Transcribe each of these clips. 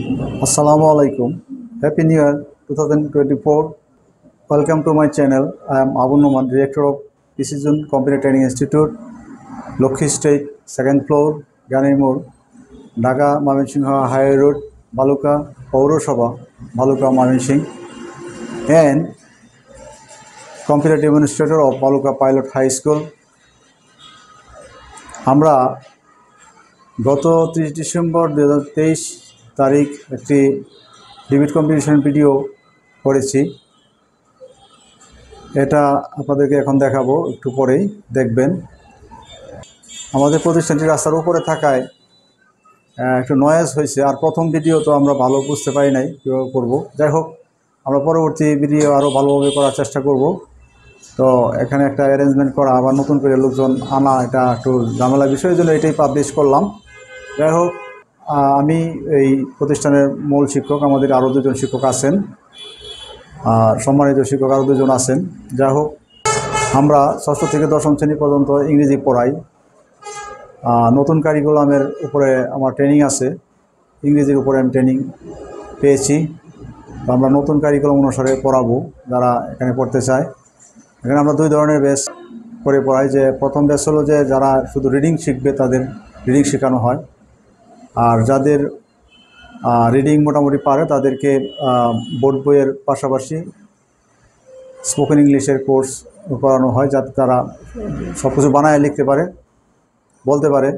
Assalamu alaikum. Happy New Year 2024. Welcome to my channel. I am Abu Noman, Director of Precision Computer Training Institute, Lokhi State, second floor, Ganimur, Dhaka, Mymensingh High Road, Baluka, Paurosabha, Baluka, Mymensingh, and Computer Demonstrator of Baluka Pilot High School. আমরা গত 30 December 2023 তারিখ একটি debate competition video করেছি। এটা আপনাদেরকে এখন দেখাবো, একটু পরেই দেখবেন। আমাদের প্রতিষ্ঠানটি রাস্তার উপরে থাকায় একটু নয়েজ হয়েছে, আর প্রথম ভিডিও তো আমরা ভালো বুঝতে পারি নাই কীভাবে করবো। যাই হোক, আমরা পরবর্তী ভিডিও আরও ভালোভাবে করার চেষ্টা করব। তো এখানে একটা অ্যারেঞ্জমেন্ট করা, আবার নতুন করে লোকজন আনা, এটা একটু ঝামেলার বিষয়ের জন্য এটাই পাবলিশ করলাম। যাই হোক, আমি এই প্রতিষ্ঠানের মূল শিক্ষক, আমাদের আরও দুজন শিক্ষক আছেন, সম্মানিত শিক্ষক আরও দুজন আছেন। যাই হোক, আমরা ষষ্ঠ থেকে দশম শ্রেণী পর্যন্ত ইংরেজি পড়াই। নতুন কারিকুলামের উপরে আমার ট্রেনিং আছে, ইংরেজির উপরে আমি ট্রেনিং পেয়েছি। তো আমরা নতুন কারিকুলাম অনুসারে পড়াবো যারা এখানে পড়তে চায়। এখানে আমরা দুই ধরনের ব্যাচ করে পড়াই। যে প্রথম ব্যাচ হলো যে যারা শুধু রিডিং শিখবে, তাদের রিডিং শেখানো হয়। আর যাদের রিডিং মোটামুটি পারে তাদেরকে বোর্ড বইয়ের পাশাপাশি স্পোকেন ইংলিশের কোর্স করানো হয়, যাতে তারা সব কিছু বানায় লিখতে পারে, বলতে পারে।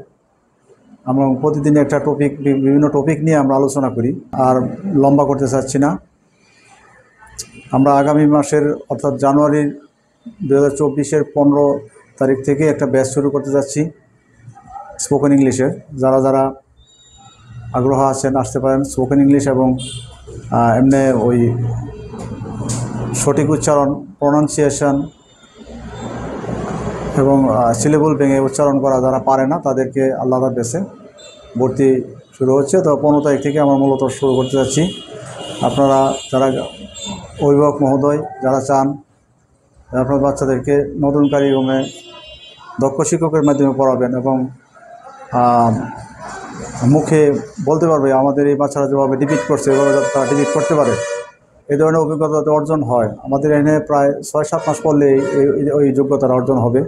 আমরা প্রতিদিন একটা টপিক, বিভিন্ন টপিক নিয়ে আমরা আলোচনা করি, আর লম্বা করতে চাচ্ছি না। আমরা আগামী মাসের অর্থাৎ জানুয়ারির 2024-এর 15 তারিখ থেকে একটা ব্যাচ শুরু করতে যাচ্ছি স্পোকেন ইংলিশের। যারা যারা আগ্রহ আছেন আসতে পারেন। স্পোকেন ইংলিশ এবং এমনি ওই সঠিক উচ্চারণ, প্রনাউন্সিয়েশন এবং সিলেবল ভেঙে উচ্চারণ করা যারা পারে না, তাদেরকে আলাদা বেসে ভর্তি শুরু হচ্ছে। তো 15 তারিখ থেকে আমরা মূলত শুরু করতে যাচ্ছি। আপনারা যারা অভিভাবক মহোদয় যারা চান আপনার বাচ্চাদেরকে নতুন কারিকুলামে দক্ষ শিক্ষকের মাধ্যমে পড়াবেন এবং মুখে বলতে পারবে, আমাদের এই বাচ্চারা যেভাবে ডিবেট করছে এভাবে যাতে তারা ডিবেট করতে পারে, এই ধরনের অভিজ্ঞতা যাতে অর্জন হয়। আমাদের এখানে প্রায় 6-7 মাস পড়লে ওই যোগ্যতার অর্জন হবে।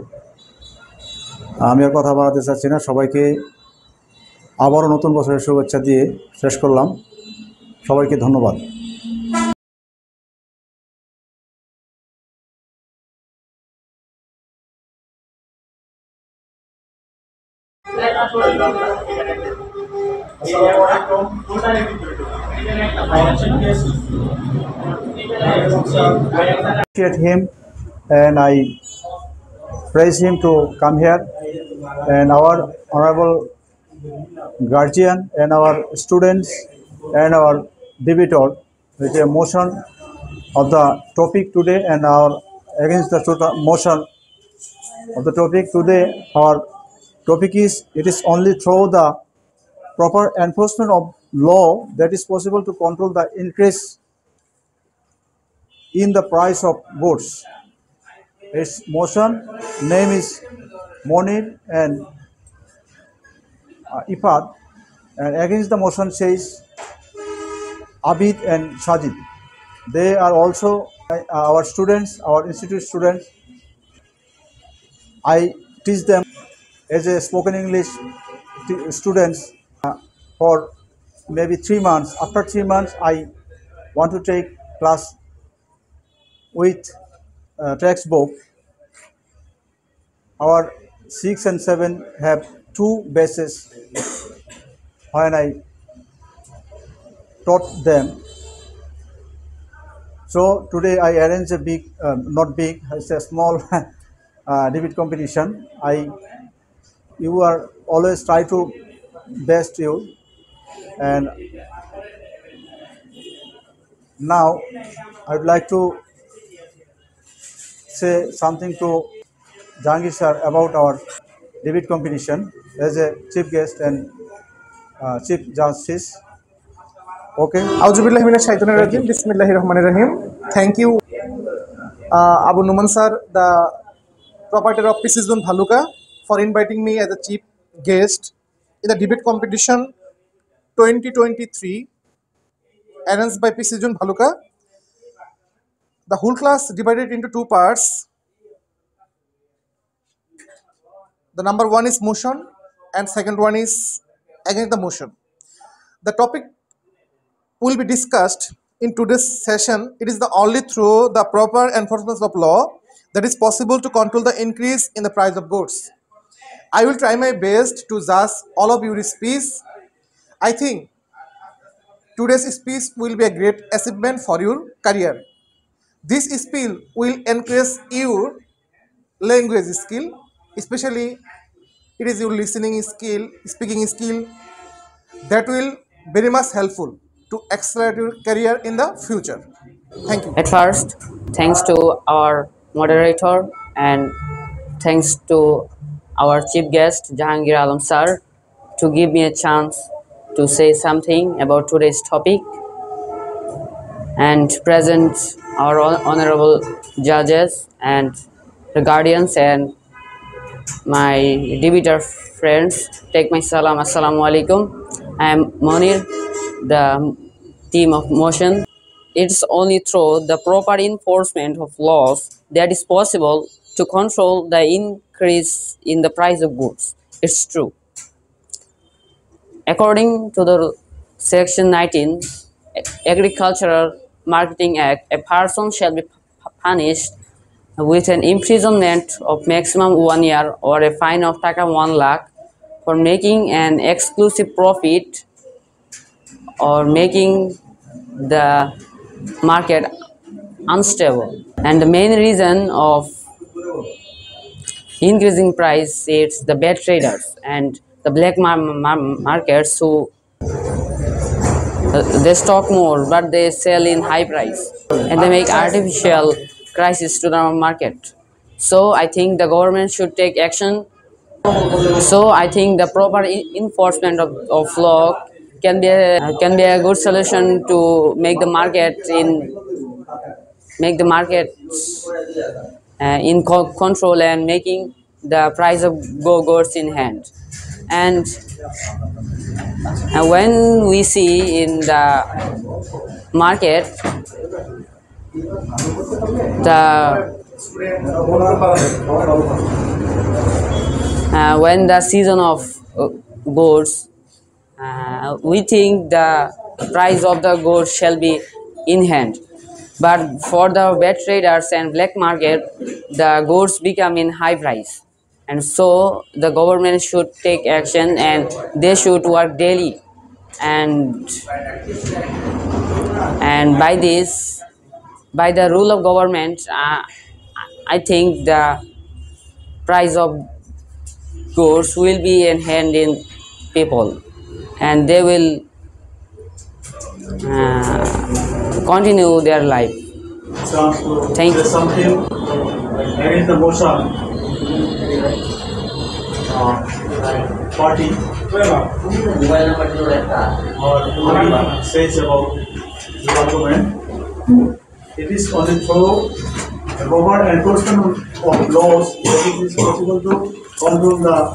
আমি আর কথা বাড়াতে চাচ্ছি না। সবাইকে আবারও নতুন বছরের শুভেচ্ছা দিয়ে শেষ করলাম। সবাইকে ধন্যবাদ। Appreciate him and I praise him to come here, and our honorable guardian and our students and our debater with a motion of the topic today and our against the motion of the topic today. Our topic is, it is only through the proper enforcement of law that is possible to control the increase in the price of goods. Its motion name is Monir and Ifad, and against the motion says Abid and Sajid. They are also our students, our institute students. I teach them as a spoken English students for maybe 3 months. After 3 months, I want to take class with textbook. Our 6 and 7 have 2 bases when I taught them. So today I arrange a big, not big, it's a small debate competition. You are always try to best you, and now I would like to say something to Jahangir sir about our debate competition as a chief guest and chief justice. Okay. Auzubillahi minash shaitanir rajim. Bismillahir rahmanir rahim. Thank you, Abu Noman sir, the proprietor of Precision Bhaluka, for inviting me as a chief guest in the debate competition 2023 arranged by P. Sijun Bhaluka. The whole class divided into two parts. The number one is motion, and second one is against the motion. The topic will be discussed in today's session. It is the only through the proper enforcement of law that is possible to control the increase in the price of goods. I will try my best to judge all of your speech. I think today's speech will be a great achievement for your career. This speech will encourage your language skill, especially it is your listening skill, speaking skill, that will very much helpful to accelerate your career in the future. Thank you. At first, thanks to our moderator and thanks to our chief guest Jahangir Alam sir to give me a chance to say something about today's topic and present our honorable judges and the guardians and my debater friends. Take my salam. Assalamu alaikum. I am Monir, the team of motion. It's only through the proper enforcement of laws that is possible to control the increase in the price of goods. It's true. According to the Section 19 Agricultural Marketing Act, a person shall be punished with an imprisonment of maximum 1 year or a fine of taka 1 lakh for making an exclusive profit or making the market unstable. And the main reason of increasing price is the bad traders and the black markets who they stock more but they sell in high price and they make artificial crisis to the market. So I think the government should take action. So I think the proper enforcement of law can be a good solution to make the market in control and making the price of goods in hand. And when we see in the market the when the season of goods, we think the price of the goods shall be in hand, but for the bad traders and black market the goods become in high price, and so the government should take action and they should work daily, and by this, by the rule of government, I think the price of goods will be in hand in people and they will continue their life. Thank you. Something against the motion party or says about the government. It is only through the proper enforcement of laws that it is possible to control the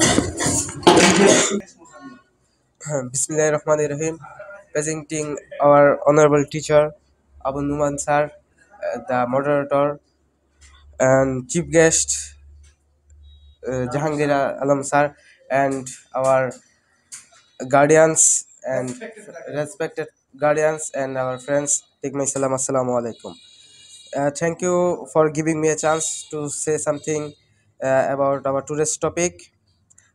Bismillahirrahmanirrahim. Presenting our honorable teacher Abu Numan sir, the moderator and chief guest Jahangir Alam sir, and our guardians and respected guardians and our friends. Take my salam. Assalamu alaikum. Thank you for giving me a chance to say something about our today's topic.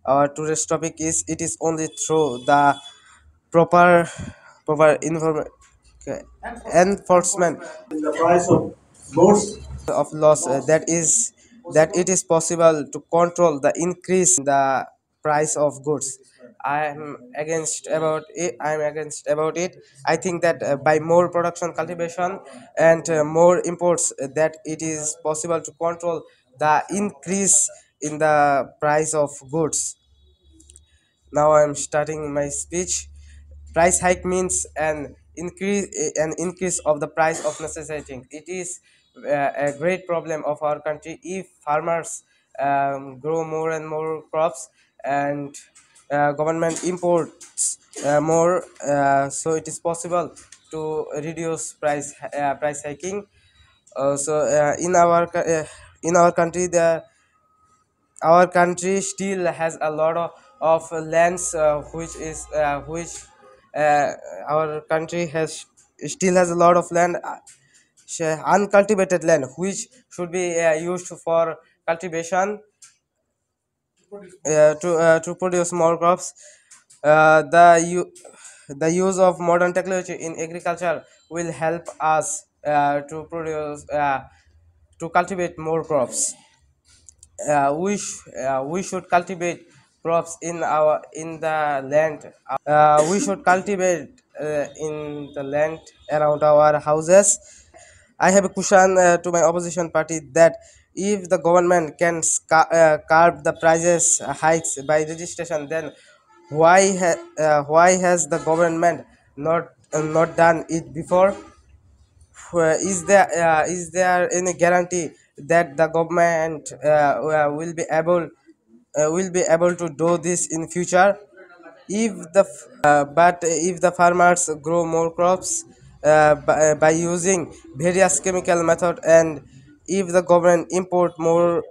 Our today's topic is it is only through the proper enforcement the price of goods. of laws that it is possible to control the increase in the price of goods. I am against about it. I think that by more production cultivation and more imports that it is possible to control the increase in the price of goods. Now I am starting my speech. Price hike means an increase of the price of necessity. It is a great problem of our country if farmers grow more and more crops and government imports more, so it is possible to reduce price hiking. In our country, our country still has a lot of lands, which uh, our country has still has a lot of land, uncultivated land, which should be used for cultivation, to produce more crops. Uh, the u- the use of modern technology in agriculture will help us to cultivate more crops. We should cultivate crops in the land. We should cultivate in the land around our houses. I have a question to my opposition party, that if the government can curb the prices hikes by registration, then why has the government not done it before? Is there any guarantee that the government will be able to do this in future? If the farmers grow more crops by using various chemical method, and if the government import more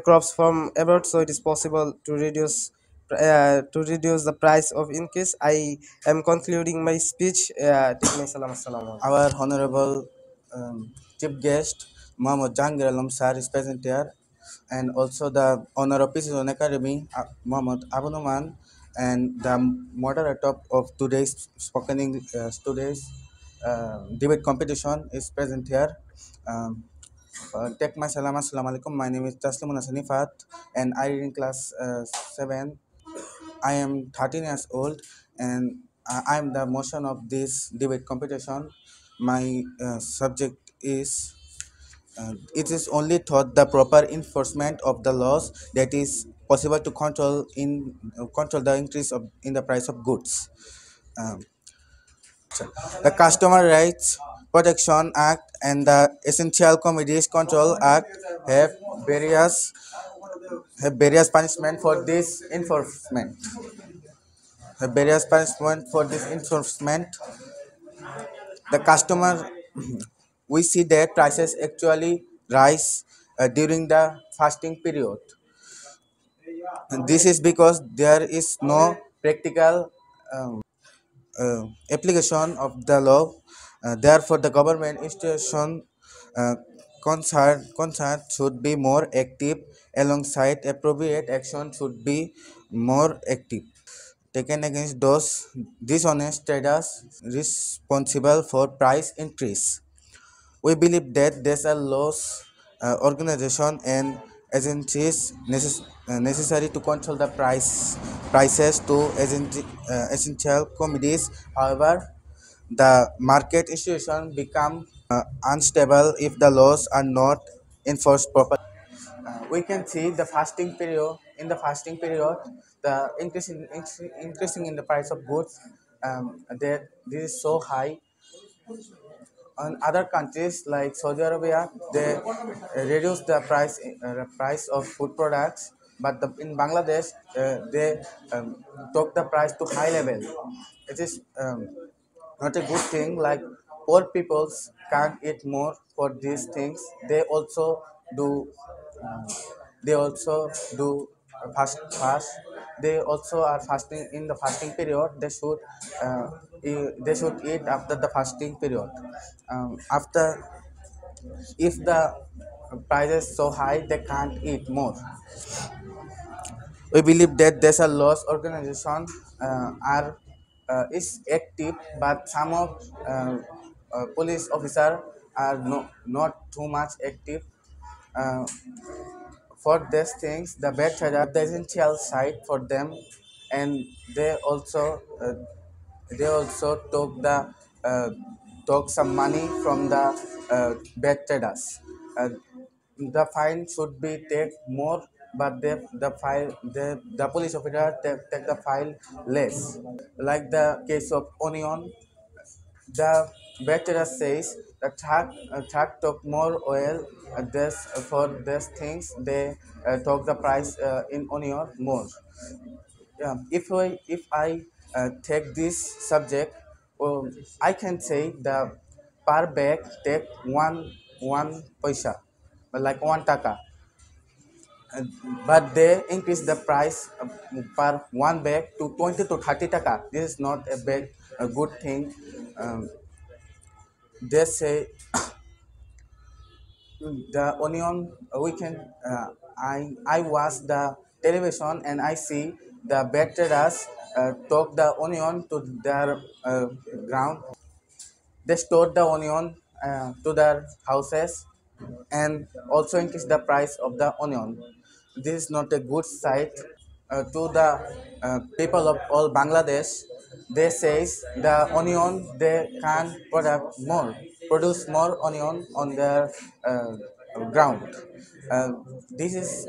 crops from abroad, so it is possible to reduce the price of increase. I am concluding my speech. Our honorable chief guest, Mohammad Jahangir Alam sir, is present here, and also the honor of Precision Academy, Mohammad Abu Numan, and the moderator of today's debate competition is present here. Um, Take my salam, assalamu alaikum. My name is Taslimun Hasanifat, and I read in class 7. I am 13 years old, and I am the motion of this debate competition. My subject is it is only thought the proper enforcement of the laws that is possible to control the increase of in the price of goods. Um, the Customer Rights Protection Act and the Essential Commodities Control Act have various punishment for this enforcement. Various punishment for this enforcement. The customer, we see that prices actually rise during the fasting period. And this is because there is no practical application of the law. Therefore, the government institution uh, concern should be more active. Alongside appropriate action should be more active taken against those dishonest traders responsible for price increase. We believe that there are laws, organization, and agencies necessary to control the prices to essential commodities. However, the market institution become unstable if the laws are not enforced properly. We can see the fasting period. In the fasting period, the increasing in the price of goods, that this is so high. On other countries like Saudi Arabia, they reduce the price of food products, but in Bangladesh, they took the price to high level. It is not a good thing. Like poor peoples can't eat more for these things. Do um, they also do fast. They also are fasting in the fasting period. They should eat after the fasting period. After if the price is so high, they can't eat more. We believe that there's a laws organization are is active, but some of police officer are not too much active. Uh, for these things, the bad trader the essential side for them, and they also uh, uh, took some money from the bad traders. Uh, the fine should be take more, but the police officer take the fine less. Like the case of onion, the veteran says the truck took more oil. For these things, they took the price in onion more. Yeah, if I take this subject, I can say the per bag take one paisa, like 1 taka. Uh, but they increase the price per one bag to 20 to 30 taka. This is not a good thing. Um, they say the onion we can I watch the television and I see the bad traders took the onion to their ground. They store the onion to their houses and also increase the price of the onion. This is not a good sight to the people of all Bangladesh. They says the onion they can produce more onion on their ground. Uh, this is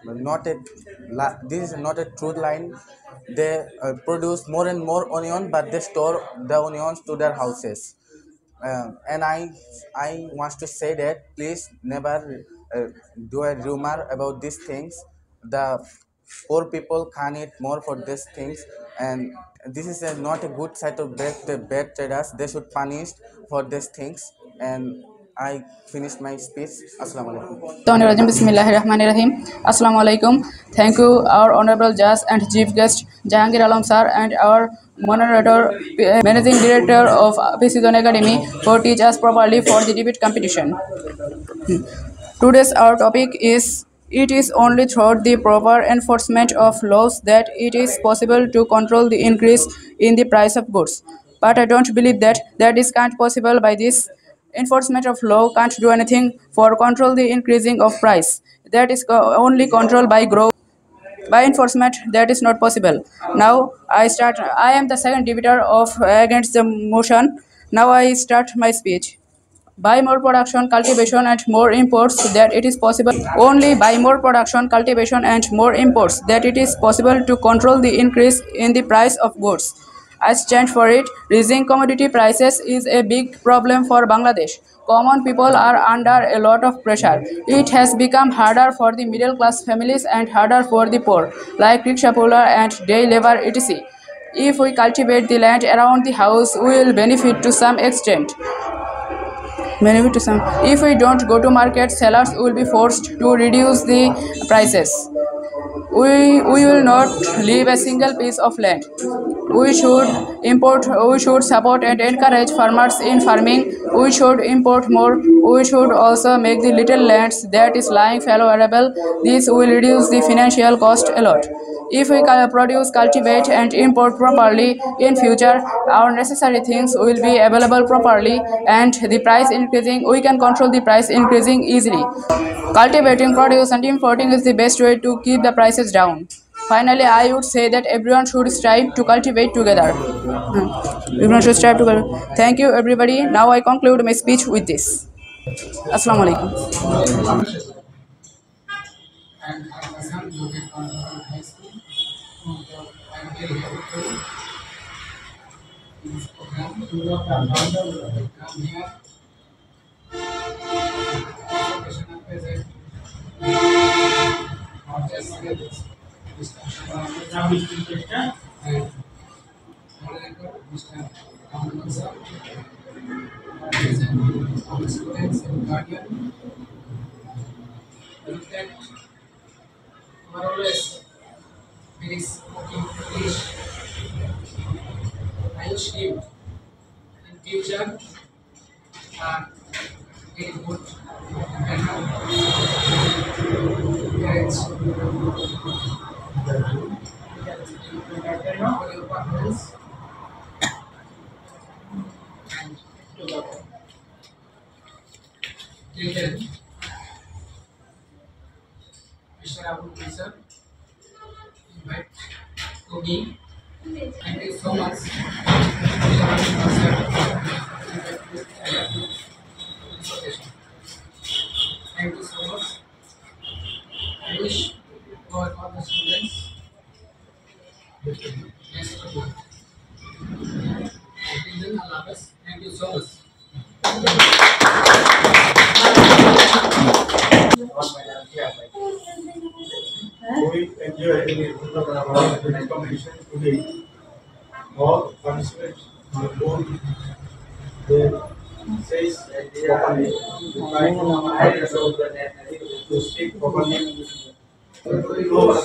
not a this is not a truth line. They produce more and more onion, but they store the onions to their houses. And I want to say that please never do a rumor about these things. The poor people can eat more for these things, and this is not a good side of the bad traders. They should punish for these things. And I finished my speech. Assalamu alaikum. Bismillahirrahmanirrahim. Assalamu alaikum. Thank you, our honorable judge and chief guest Jahangir Alam sir, and our moderator, managing director of Precision Academy, for teach us properly for the debate competition. Today's our topic is: it is only through the proper enforcement of laws that it is possible to control the increase in the price of goods. But I don't believe that is can't possible by this. Enforcement of law can't do anything for control the increasing of price. That is only controlled by growth. By enforcement, that is not possible. Now I am the second debater of against the motion. Now I start my speech. By more production, cultivation, and more imports, that it is possible. Only by more production, cultivation, and more imports, that it is possible to control the increase in the price of goods. I stand for it. Rising commodity prices is a big problem for Bangladesh. Common people are under a lot of pressure. It has become harder for the middle class families and harder for the poor, like rickshaw puller and day labor, etc. If we cultivate the land around the house, we will benefit to some extent. If we don't go to market, sellers will be forced to reduce the prices. We will not leave a single piece of land. We should support and encourage farmers in farming. We should import more. We should also make the little lands that is lying fallow arable. This will reduce the financial cost a lot. If we produce, cultivate, and import properly, in future our necessary things will be available properly, and the price increasing, we can control the price increasing easily. Cultivating, produce, and importing is the best way to keep the prices down. Finally, I would say that everyone should strive to cultivate together. Everyone should strive together. Thank you, everybody. Now I conclude my speech with this. Assalamu alaikum. And Hassan located on high school. I'm very happy to this program. Come here. Educational present. Not just skills. Discussion and moderator, Mr. Rahman sir. Present all students and guardian. That more or less very spoken English. I achieved in future very good parents. For your partners and till then, Mr. Abu Sir, invite to me. Thank you so much. Thank you so much. I wish all the students best of luck. Until then, Allah bless. Thank you so much. We enjoy the competition. today. All participants on the board, they say properly, they try to speak properly. Close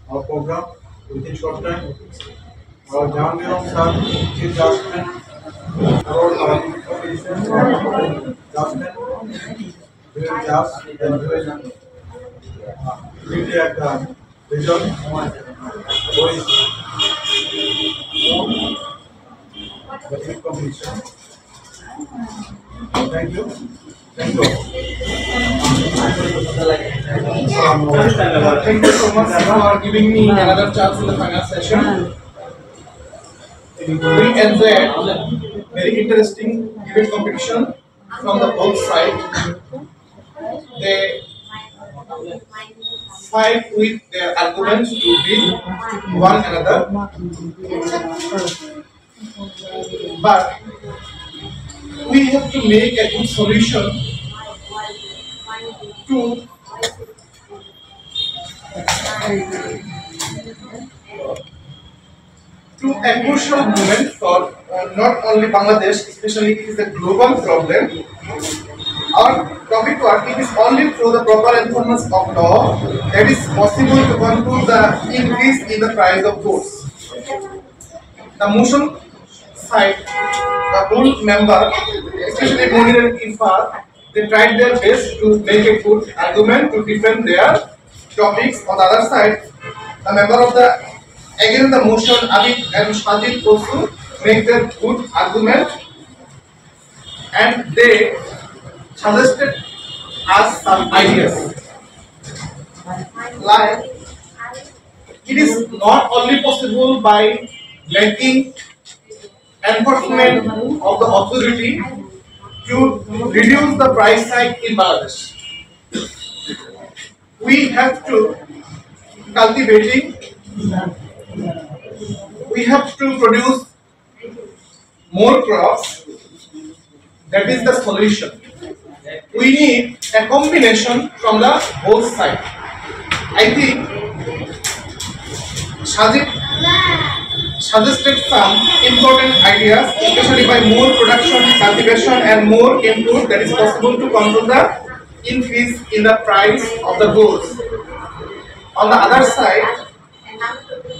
our program within short time. Our Jahangir sir, Chief Justice, about our Justice, we will just and we will quickly at the result. The big competition. Thank you. Thank you. Thank you so much for giving me another chance in the final session. We enjoyed very interesting debate competition from the both sides. They fight with their arguments to beat one another. But we have to make a good solution to a crucial moment for not only Bangladesh, especially it is a global problem. Our topic was, it is only through the proper enforcement of law that is possible to control the increase in the price of goods. The motion side, the whole member, especially Monir and Irfan, they tried their best to make a good argument to defend their topics. On the other side, the member of the against the motion, Abid and Shajid also make their good argument, and they suggested us some ideas. Like, it is not only possible by making enforcement of the authority to reduce the price hike in Bangladesh. We have to cultivating. We have to produce more crops. That is the solution. We need a combination from the both sides. I think Shajid suggested some important ideas, especially by more production, cultivation, and more input that is possible to control the increase in the price of the goods. On the other side,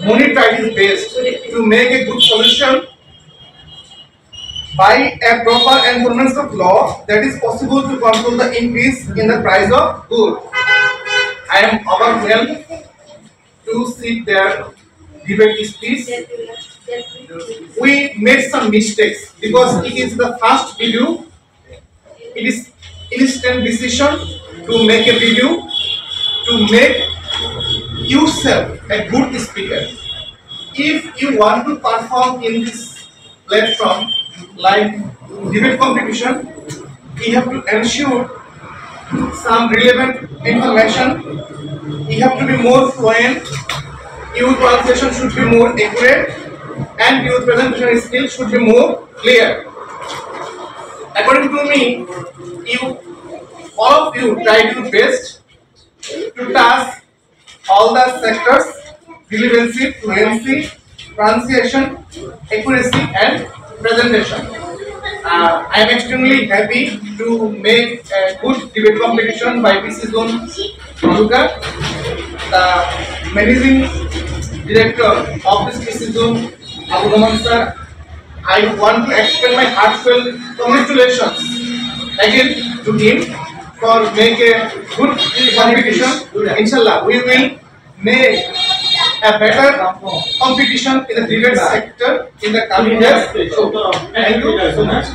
Monir tried his best to make a good solution by a proper enforcement of law that is possible to control the increase in the price of goods. I am overwhelmed to see their debate speech. We made some mistakes because it is the first video. It is instant decision to make a video to make yourself a good speaker. If you want to perform in this platform like debate competition, you have to ensure some relevant information. You have to be more fluent. Your pronunciation should be more accurate, and your presentation skills should be more clear. According to me, all of you tried your best to touch all the sectors: relevancy, fluency, pronunciation, accuracy, and presentation. I am extremely happy to make a good debate competition by PC Zone Maluka, the managing director of this PC Zone, Abu Rahman sir. I want to extend my heartfelt congratulations again to him for making a good competition. Inshallah, we will make a better competition in the debate sector in the coming years. So, thank you so much.